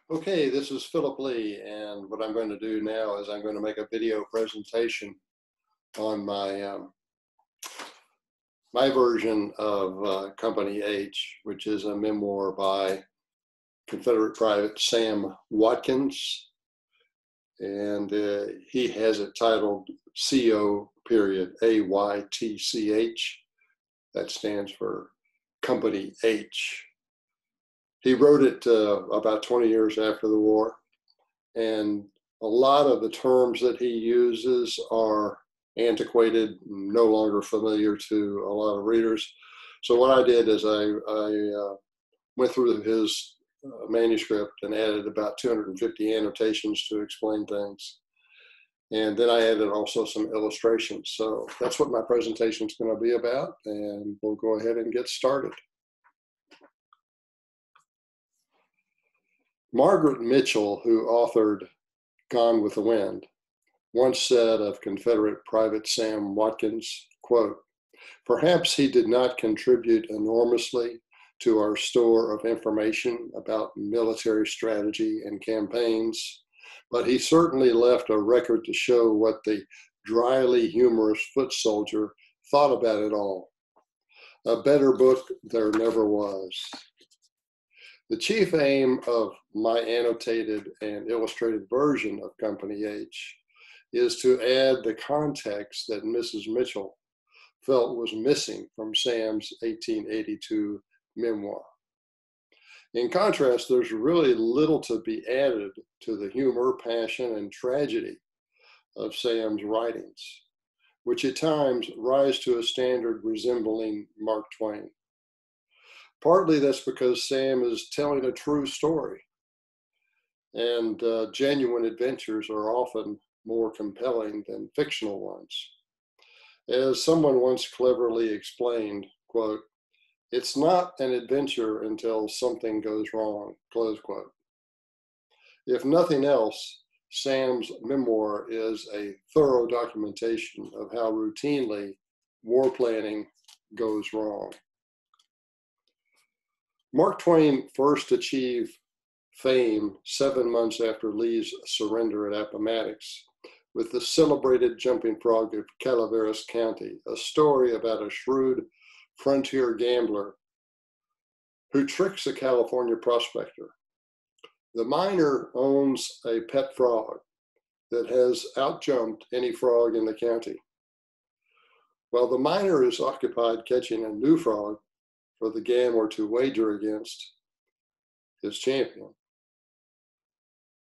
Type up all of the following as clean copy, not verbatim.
Okay, this is Philip Lee, and what I'm going to do now is I'm going to make a video presentation on my version of Company Aytch, which is a memoir by Confederate Private Sam Watkins, and he has it titled CO period AYTCH. That stands for Company Aytch. He wrote it about 20 years after the war, and a lot of the terms that he uses are antiquated, no longer familiar to a lot of readers. So what I did is I went through his manuscript and added about 250 annotations to explain things. And then I added also some illustrations. So that's what my presentation is going to be about, and we'll go ahead and get started. Margret Mitchell, who authored Gone with the Wind, once said of Confederate Private Sam Watkins, quote, "Perhaps he did not contribute enormously to our store of information about military strategy and campaigns, but he certainly left a record to show what the dryly humorous foot soldier thought about it all. A better book there never was." The chief aim of my annotated and illustrated version of Company Aytch is to add the context that Mrs. Mitchell felt was missing from Sam's 1882 memoir. In contrast, there's really little to be added to the humor, passion, and tragedy of Sam's writings, which at times rise to a standard resembling Mark Twain. Partly that's because Sam is telling a true story, and genuine adventures are often more compelling than fictional ones. As someone once cleverly explained, quote, "It's not an adventure until something goes wrong," close quote. If nothing else, Sam's memoir is a thorough documentation of how routinely war planning goes wrong. Mark Twain first achieved fame 7 months after Lee's surrender at Appomattox with the celebrated Jumping Frog of Calaveras County, a story about a shrewd frontier gambler who tricks a California prospector. The miner owns a pet frog that has outjumped any frog in the county. While the miner is occupied catching a new frog for the gambler to wager against his champion,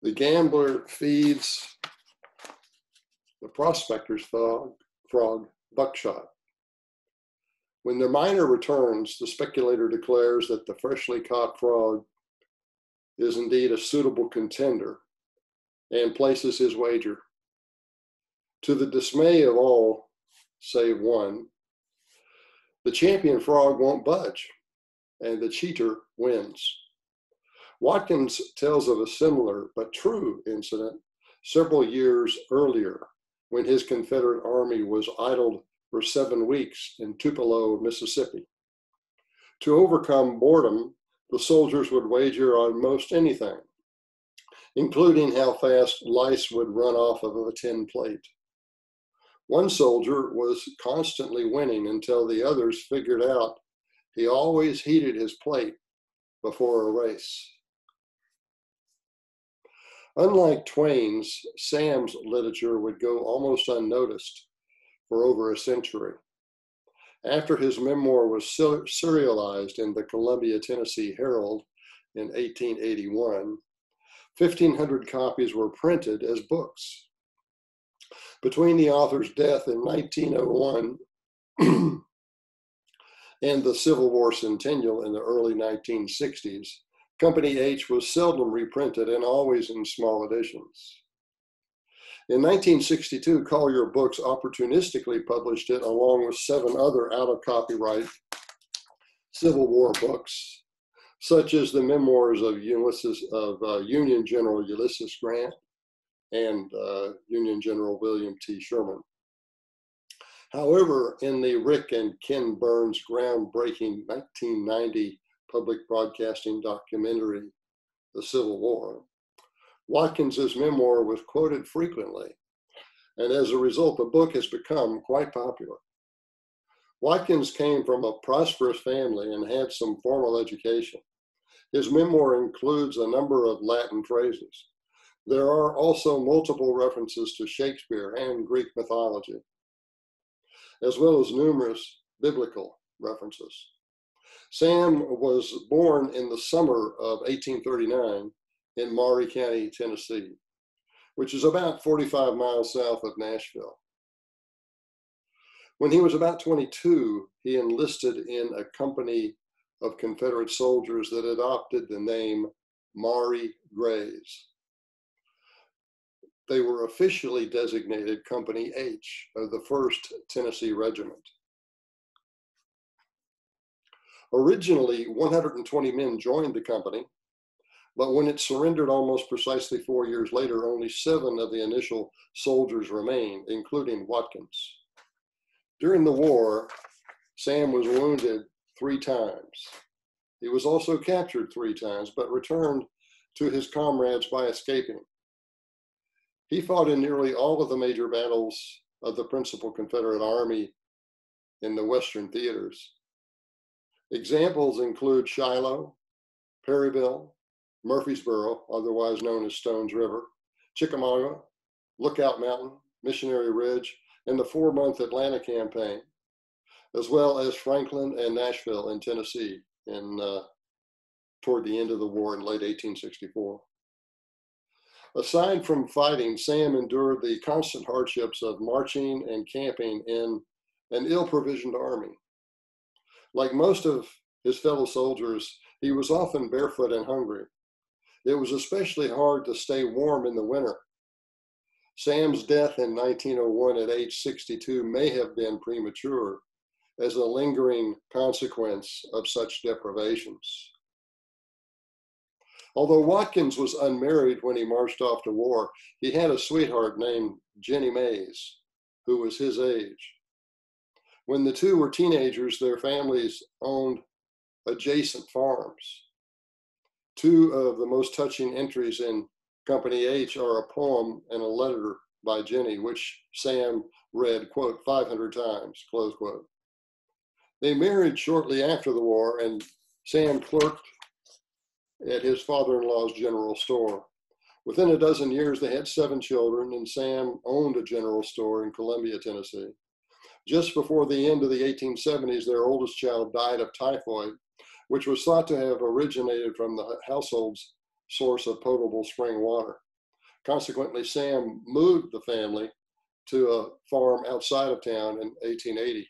the gambler feeds the prospector's frog buckshot. When the miner returns, the speculator declares that the freshly caught frog is indeed a suitable contender and places his wager. To the dismay of all save one, the champion frog won't budge, and the cheater wins. Watkins tells of a similar but true incident several years earlier when his Confederate army was idled for 7 weeks in Tupelo, Mississippi. To overcome boredom, the soldiers would wager on most anything, including how fast lice would run off of a tin plate. One soldier was constantly winning until the others figured out he always heated his plate before a race. Unlike Twain's, Sam's literature would go almost unnoticed for over a century. After his memoir was serialized in the Columbia, Tennessee Herald in 1881, 1,500 copies were printed as books. Between the author's death in 1901 and the Civil War centennial in the early 1960s, Company Aytch was seldom reprinted and always in small editions. In 1962, Collier Books opportunistically published it along with 7 other out-of-copyright Civil War books, such as the memoirs of Union General Ulysses Grant and Union General William T. Sherman. However, in the Rick and Ken Burns groundbreaking 1990 public broadcasting documentary, the Civil War, Watkins's memoir was quoted frequently, and as a result, the book has become quite popular. Watkins came from a prosperous family and had some formal education. His memoir includes a number of Latin phrases. There are also multiple references to Shakespeare and Greek mythology, as well as numerous biblical references. Sam was born in the summer of 1839 in Maury County, Tennessee, which is about 45 miles south of Nashville. When he was about 22, he enlisted in a company of Confederate soldiers that adopted the name Maury Grays. They were officially designated Company Aytch of the 1st Tennessee Regiment. Originally, 120 men joined the company, but when it surrendered almost precisely 4 years later, only 7 of the initial soldiers remained, including Watkins. During the war, Sam was wounded 3 times. He was also captured 3 times, but returned to his comrades by escaping. He fought in nearly all of the major battles of the principal Confederate Army in the Western theaters. Examples include Shiloh, Perryville, Murfreesboro, otherwise known as Stones River, Chickamauga, Lookout Mountain, Missionary Ridge, and the 4-month Atlanta campaign, as well as Franklin and Nashville in Tennessee toward the end of the war in late 1864. Aside from fighting, Sam endured the constant hardships of marching and camping in an ill-provisioned army. Like most of his fellow soldiers, he was often barefoot and hungry. It was especially hard to stay warm in the winter. Sam's death in 1901 at age 62 may have been premature as a lingering consequence of such deprivations. Although Watkins was unmarried when he marched off to war, he had a sweetheart named Jennie Mays, who was his age. When the two were teenagers, their families owned adjacent farms. 2 of the most touching entries in Company Aytch are a poem and a letter by Jennie, which Sam read, quote, 500 times, close quote. They married shortly after the war, and Sam clerked at his father-in-law's general store. Within a dozen years, they had 7 children, and Sam owned a general store in Columbia, Tennessee. Just before the end of the 1870s, their oldest child died of typhoid, which was thought to have originated from the household's source of potable spring water. Consequently, Sam moved the family to a farm outside of town in 1880,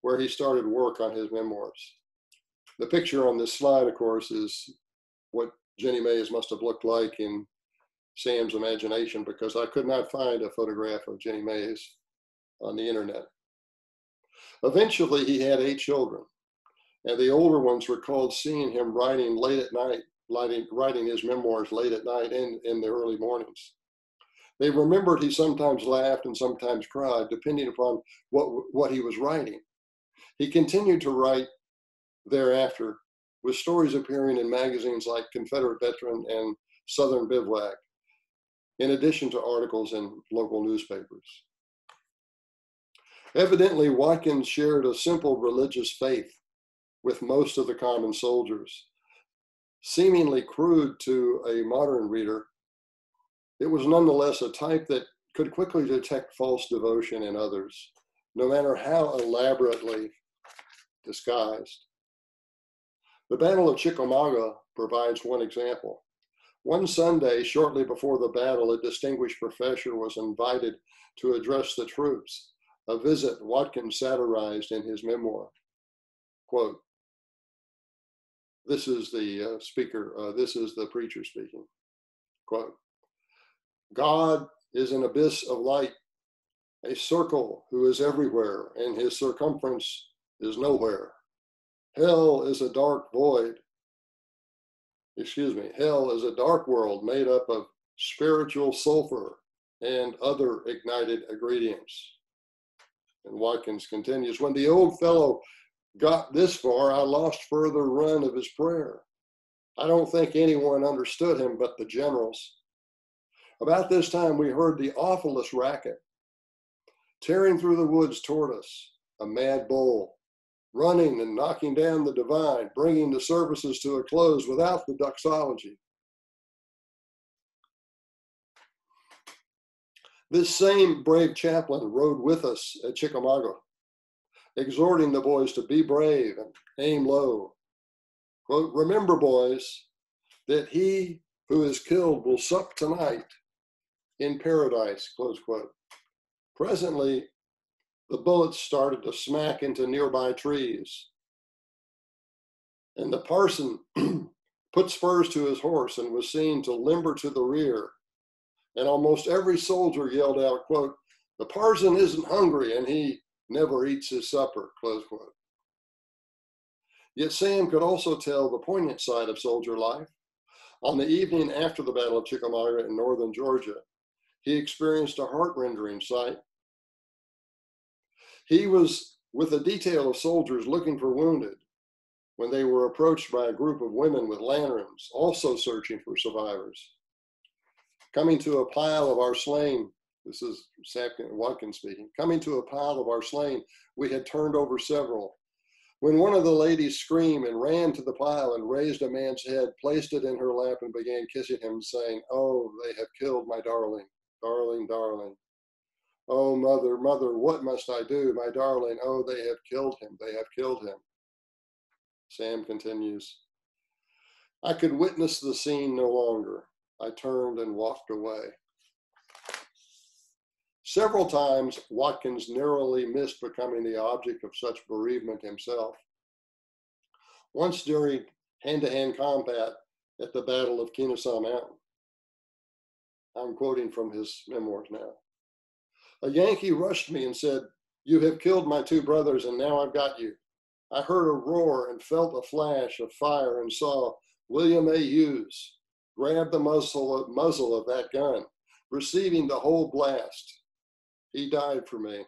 where he started work on his memoirs. The picture on this slide, of course, is what Jennie Mays must have looked like in Sam's imagination, because I could not find a photograph of Jennie Mays on the internet. Eventually, he had 8 children, and the older ones recalled seeing him writing late at night, writing his memoirs late at night and in the early mornings. They remembered he sometimes laughed and sometimes cried, depending upon what he was writing. He continued to write thereafter, with stories appearing in magazines like Confederate Veteran and Southern Bivouac, in addition to articles in local newspapers. Evidently, Watkins shared a simple religious faith with most of the common soldiers. Seemingly crude to a modern reader, it was nonetheless a type that could quickly detect false devotion in others, no matter how elaborately disguised. The Battle of Chickamauga provides one example. One Sunday, shortly before the battle, a distinguished professor was invited to address the troops, a visit Watkins satirized in his memoir. Quote, this is the this is the preacher speaking. Quote, God is an abyss of light, a circle who is everywhere, and his circumference is nowhere. Hell is a dark void. Hell is a dark world made up of spiritual sulfur and other ignited ingredients. And Watkins continues, when the old fellow got this far, I lost further run of his prayer. I don't think anyone understood him but the generals. About this time, we heard the awfulest racket, tearing through the woods toward us, a mad bull, running and knocking down the divine, bringing the services to a close without the doxology. This same brave chaplain rode with us at Chickamauga, exhorting the boys to be brave and aim low. Quote, remember, boys, that he who is killed will sup tonight in paradise, close quote. Presently, the bullets started to smack into nearby trees, and the parson put spurs to his horse and was seen to limber to the rear. And almost every soldier yelled out, quote, the parson isn't hungry and he never eats his supper, close quote. Yet Sam could also tell the poignant side of soldier life. On the evening after the Battle of Chickamauga in northern Georgia, he experienced a heart-rending sight. He was with a detail of soldiers looking for wounded when they were approached by a group of women with lanterns, also searching for survivors. Coming to a pile of our slain, this is Watkins speaking, coming to a pile of our slain, we had turned over several. When one of the ladies screamed and ran to the pile and raised a man's head, placed it in her lap and began kissing him, saying, oh, they have killed my darling, darling, darling. Oh, mother, mother, what must I do? My darling, oh, they have killed him, they have killed him. Sam continues, I could witness the scene no longer. I turned and walked away. Several times, Watkins narrowly missed becoming the object of such bereavement himself. Once during hand-to-hand combat at the Battle of Kennesaw Mountain, I'm quoting from his memoirs now, a Yankee rushed me and said, you have killed my two brothers and now I've got you. I heard a roar and felt a flash of fire and saw William A. Hughes grab the muzzle of that gun, receiving the whole blast. He died for me.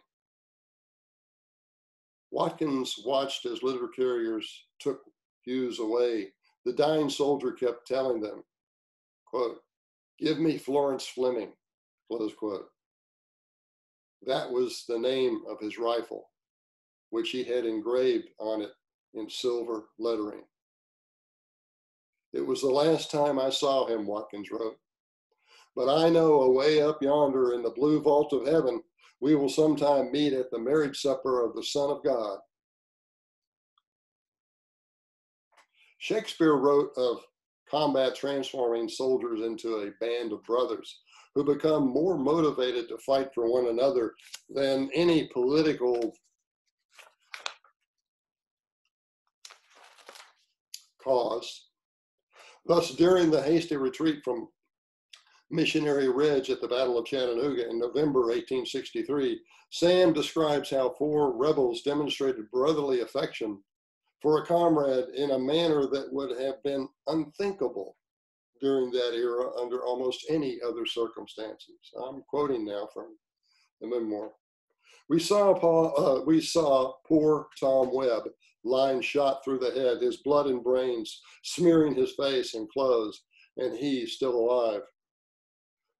Watkins watched as litter carriers took Hughes away. The dying soldier kept telling them, quote, give me Florence Fleming, close quote. That was the name of his rifle, which he had engraved on it in silver lettering. It was the last time I saw him, Watkins wrote. But I know away up yonder in the blue vault of heaven, we will sometime meet at the marriage supper of the Son of God. Shakespeare wrote of combat transforming soldiers into a band of brothers who become more motivated to fight for one another than any political cause. Thus, during the hasty retreat from Missionary Ridge at the Battle of Chattanooga in November 1863, Sam describes how 4 rebels demonstrated brotherly affection for a comrade in a manner that would have been unthinkable during that era under almost any other circumstances. I'm quoting now from the memoir. We saw poor Tom Webb lying shot through the head, his blood and brains smearing his face and clothes, and he still alive.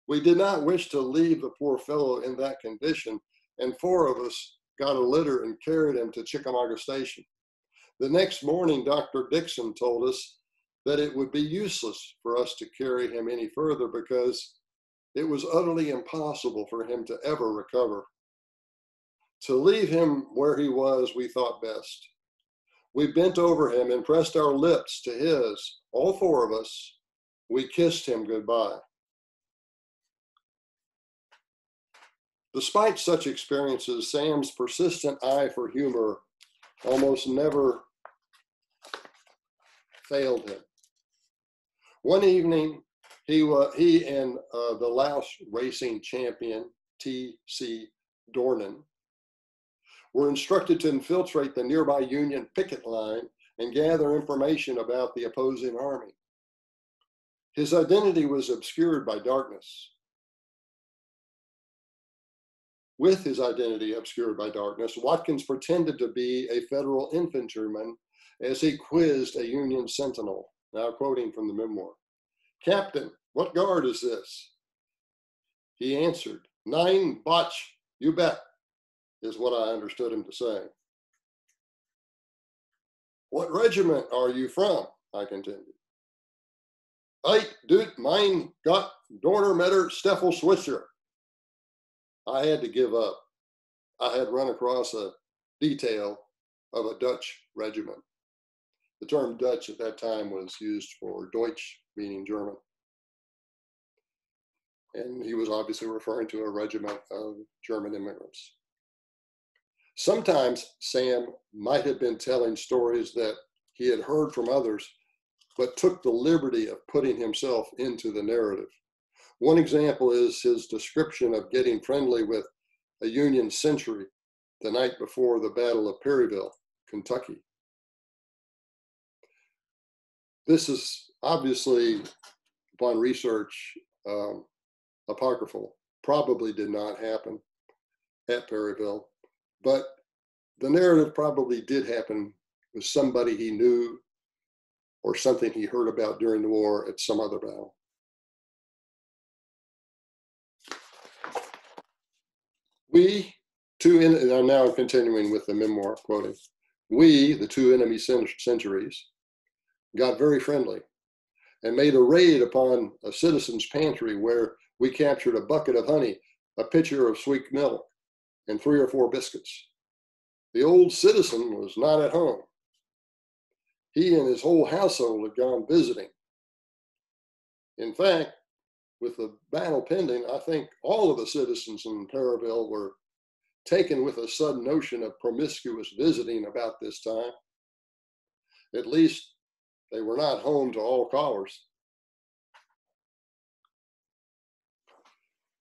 We did not wish to leave the poor fellow in that condition, and 4 of us got a litter and carried him to Chickamauga Station. The next morning, Dr. Dixon told us that it would be useless for us to carry him any further because it was utterly impossible for him to ever recover. To leave him where he was, we thought best. We bent over him and pressed our lips to his, all 4 of us. We kissed him goodbye. Despite such experiences, Sam's persistent eye for humor almost never failed him. One evening, he and the Louse racing champion, T.C. Dornan, were instructed to infiltrate the nearby Union picket line and gather information about the opposing army. His identity was obscured by darkness. With his identity obscured by darkness, Watkins pretended to be a Federal infantryman as he quizzed a Union sentinel. Now quoting from the memoir. "Captain, what guard is this?" He answered, "Nine Botch, you bet," is what I understood him to say. "What regiment are you from?" I continued. "Aytch, dude, mein Gott, Donnermetter, Steffel, Switzer." I had to give up. I had run across a detail of a Dutch regiment. The term Dutch at that time was used for Deutsch, meaning German. And he was obviously referring to a regiment of German immigrants. Sometimes Sam might have been telling stories that he had heard from others, but took the liberty of putting himself into the narrative. One example is his description of getting friendly with a Union sentry the night before the Battle of Perryville, Kentucky. This is obviously, upon research, apocryphal. Probably did not happen at Perryville, but the narrative probably did happen with somebody he knew or something he heard about during the war at some other battle. We, and I'm now continuing with the memoir, quoting, "We, the two enemy centuries, got very friendly and made a raid upon a citizen's pantry where we captured a bucket of honey, a pitcher of sweet milk, and 3 or 4 biscuits. The old citizen was not at home. He and his whole household had gone visiting. In fact, with the battle pending, I think all of the citizens in Perryville were taken with a sudden notion of promiscuous visiting about this time. At least they were not home to all callers."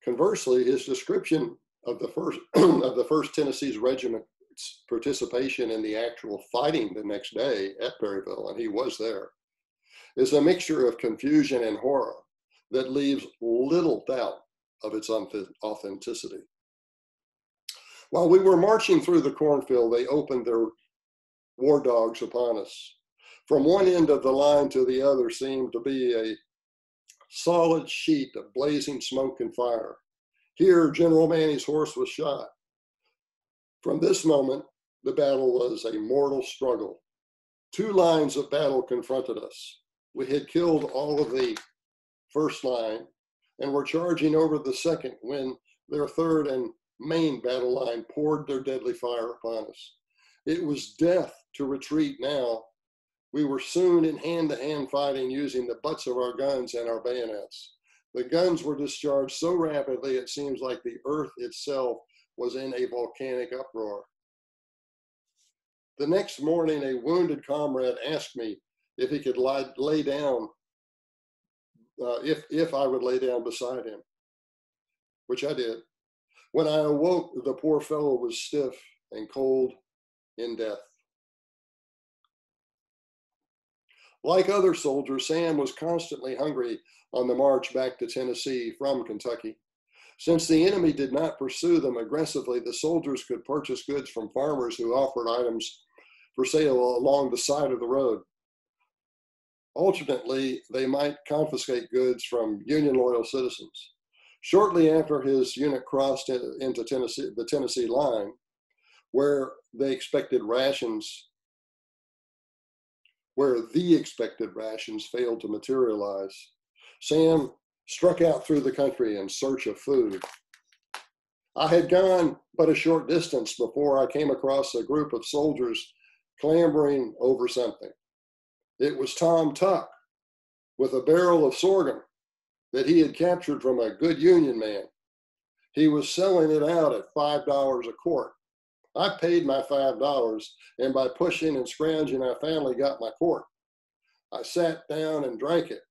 Conversely, his description of the first Tennessee's regiment's participation in the actual fighting the next day at Perryville, and he was there, is a mixture of confusion and horror that leaves little doubt of its authenticity. "While we were marching through the cornfield, they opened their war dogs upon us. From one end of the line to the other seemed to be a solid sheet of blazing smoke and fire. Here, General Manny's horse was shot. From this moment, the battle was a mortal struggle. 2 lines of battle confronted us. We had killed all of the first line and were charging over the second when their third and main battle line poured their deadly fire upon us. It was death to retreat now. We were soon in hand-to-hand fighting using the butts of our guns and our bayonets. The guns were discharged so rapidly it seems like the earth itself was in a volcanic uproar. The next morning, a wounded comrade asked me if he could lay down, if I would lay down beside him, which I did. When I awoke, the poor fellow was stiff and cold in death." Like other soldiers, Sam was constantly hungry on the march back to Tennessee from Kentucky. Since the enemy did not pursue them aggressively, the soldiers could purchase goods from farmers who offered items for sale along the side of the road. Alternately, they might confiscate goods from Union loyal citizens. Shortly after his unit crossed into Tennessee, the Tennessee line, where the expected rations failed to materialize, Sam struck out through the country in search of food. I had gone but a short distance before I came across a group of soldiers clambering over something. It was Tom Tuck with a barrel of sorghum that he had captured from a good Union man. He was selling it out at $5 a quart. I paid my $5, and by pushing and scrounging, I finally got my quart. I sat down and drank it.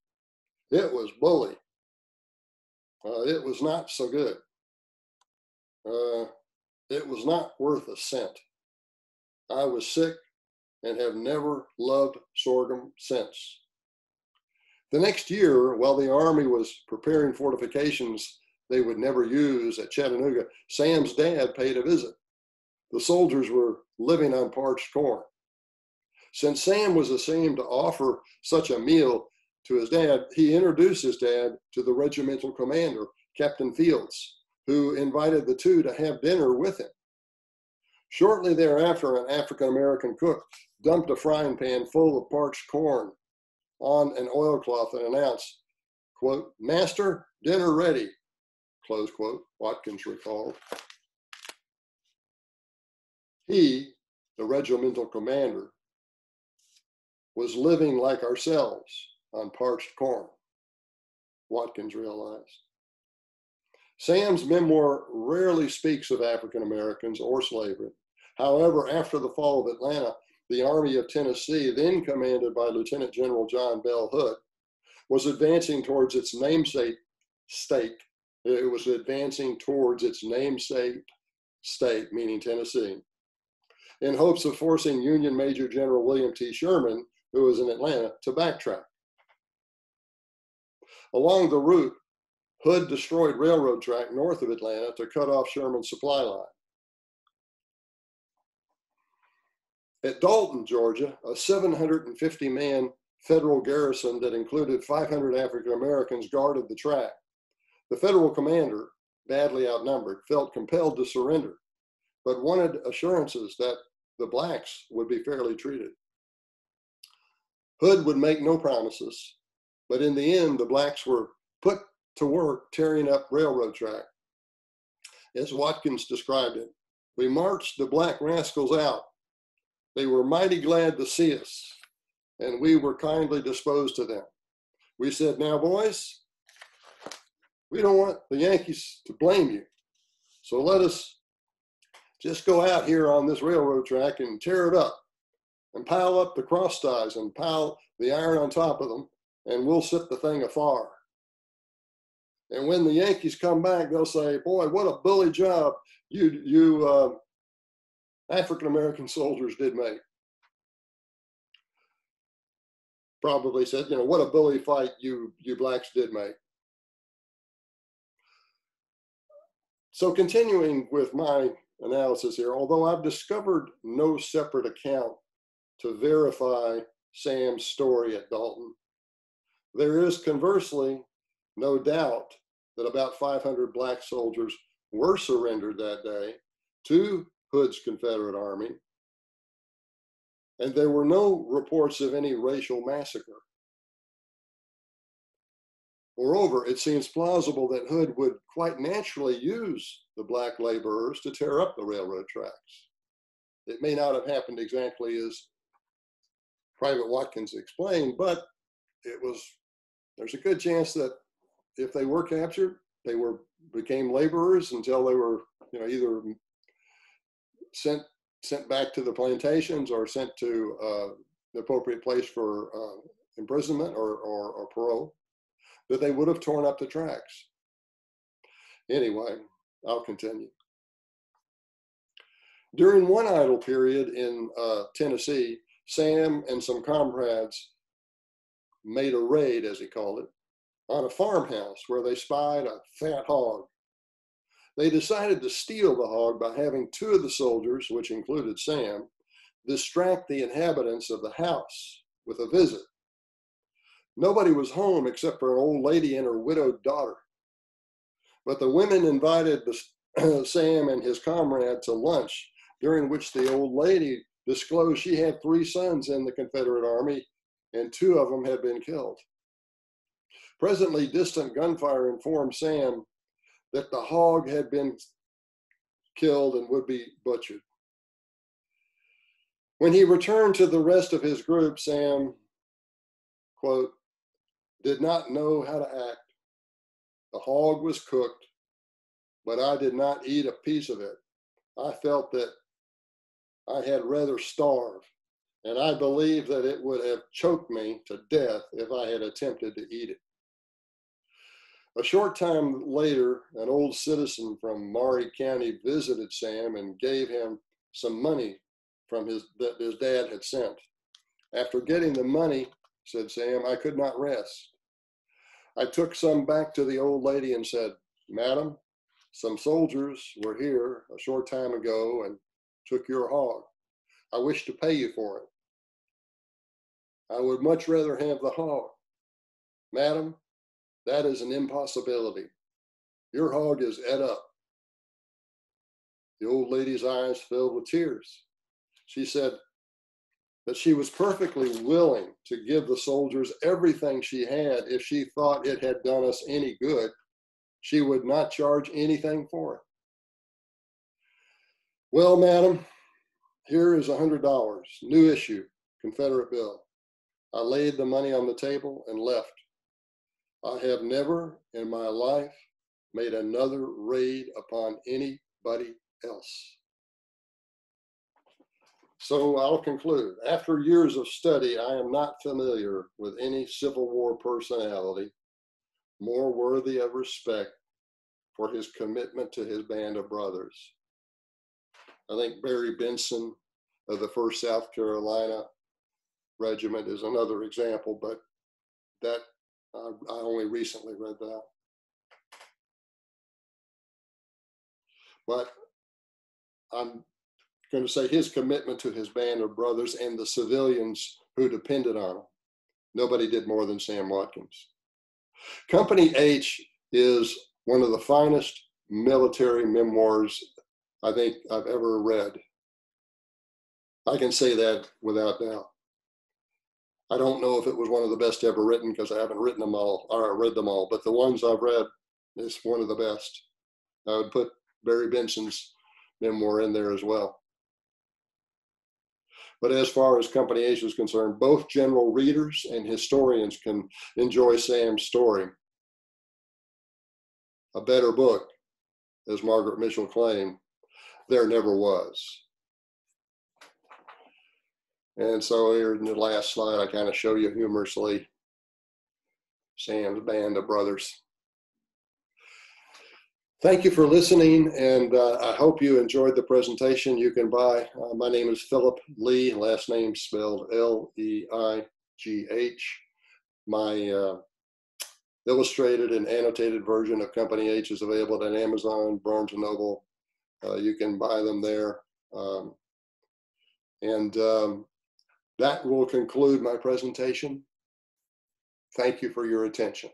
It was bully. It was not so good. It was not worth a cent. I was sick and have never loved sorghum since. The next year, while the Army was preparing fortifications they would never use at Chattanooga, Sam's dad paid a visit. The soldiers were living on parched corn. Since Sam was ashamed to offer such a meal to his dad, he introduced his dad to the regimental commander, Captain Fields, who invited the two to have dinner with him. Shortly thereafter, an African-American cook dumped a frying pan full of parched corn on an oilcloth and announced, quote, "Master, dinner ready," close quote, Watkins recalled. He, the regimental commander, was living like ourselves on parched corn, Watkins realized. Sam's memoir rarely speaks of African Americans or slavery. However, after the fall of Atlanta, the Army of Tennessee, then commanded by Lieutenant General John Bell Hood, was advancing towards its namesake state. It was advancing towards its namesake state, meaning Tennessee, in hopes of forcing Union Major General William T. Sherman, who was in Atlanta, to backtrack. Along the route, Hood destroyed railroad track north of Atlanta to cut off Sherman's supply line. At Dalton, Georgia, a 750-man federal garrison that included 500 African Americans guarded the track. The federal commander, badly outnumbered, felt compelled to surrender, but wanted assurances that the blacks would be fairly treated. Hood would make no promises, but in the end, the blacks were put to work tearing up railroad track. As Watkins described it, "We marched the black rascals out. They were mighty glad to see us, and we were kindly disposed to them. We said, 'Now, boys, we don't want the Yankees to blame you, so let us just go out here on this railroad track and tear it up and pile up the cross ties and pile the iron on top of them, and we'll set the thing afire. And when the Yankees come back, they'll say, boy, what a bully job you African-American soldiers did make.'" Probably said, "What a bully fight you blacks did make." So continuing with my analysis here, although I've discovered no separate account to verify Sam's story at Dalton, there is conversely no doubt that about 500 black soldiers were surrendered that day to Hood's Confederate Army, and there were no reports of any racial massacre. Moreover, it seems plausible that Hood would quite naturally use the black laborers to tear up the railroad tracks. It may not have happened exactly as Private Watkins explained, but there's a good chance that if they were captured, they became laborers until they were, either sent back to the plantations or sent to the appropriate place for imprisonment or parole, that they would have torn up the tracks. Anyway, I'll continue. During one idle period in Tennessee, Sam and some comrades made a raid, as he called it, on a farmhouse where they spied a fat hog. They decided to steal the hog by having two of the soldiers, which included Sam, distract the inhabitants of the house with a visit. Nobody was home except for an old lady and her widowed daughter. But the women invited Sam and his comrade to lunch, during which the old lady disclosed she had 3 sons in the Confederate Army and 2 of them had been killed. Presently, distant gunfire informed Sam that the hog had been killed and would be butchered. When he returned to the rest of his group, Sam, quote, "did not know how to act. The hog was cooked, but I did not eat a piece of it. I felt that I had rather starve, and I believe that it would have choked me to death if I had attempted to eat it." A short time later, an old citizen from Maury County visited Sam and gave him some money that his dad had sent. "After getting the money," said Sam, "I could not rest. I took some back to the old lady and said, 'Madam, some soldiers were here a short time ago and took your hog. I wish to pay you for it. I would much rather have the hog. Madam, that is an impossibility. Your hog is ate up. The old lady's eyes filled with tears. She said that she was perfectly willing to give the soldiers everything she had if she thought it had done us any good. She would not charge anything for it. Well, madam, here is $100, new issue, Confederate bill. I laid the money on the table and left. I have never in my life made another raid upon anybody else. So I'll conclude. After years of study, I am not familiar with any Civil War personality more worthy of respect for his commitment to his band of brothers. I think Barry Benson of the 1st South Carolina Regiment is another example, but that I only recently read that. But I'm going to say his commitment to his band of brothers and the civilians who depended on him. Nobody did more than Sam Watkins. Company Aytch is one of the finest military memoirs I think I've ever read. I can say that without doubt. I don't know if it was one of the best ever written because I haven't written them all or read them all, but the ones I've read is one of the best. I would put Barry Benson's memoir in there as well. But as far as Company Aytch is concerned, both general readers and historians can enjoy Sam's story. A better book, as Margret Mitchell claimed, there never was. And so here in the last slide, I kind of show you humorously Sam's band of brothers. Thank you for listening, and I hope you enjoyed the presentation. You can buy, my name is Philip Lee, last name spelled Leigh. My illustrated and annotated version of Company Aytch is available at Amazon, Barnes & Noble. You can buy them there. That will conclude my presentation. Thank you for your attention.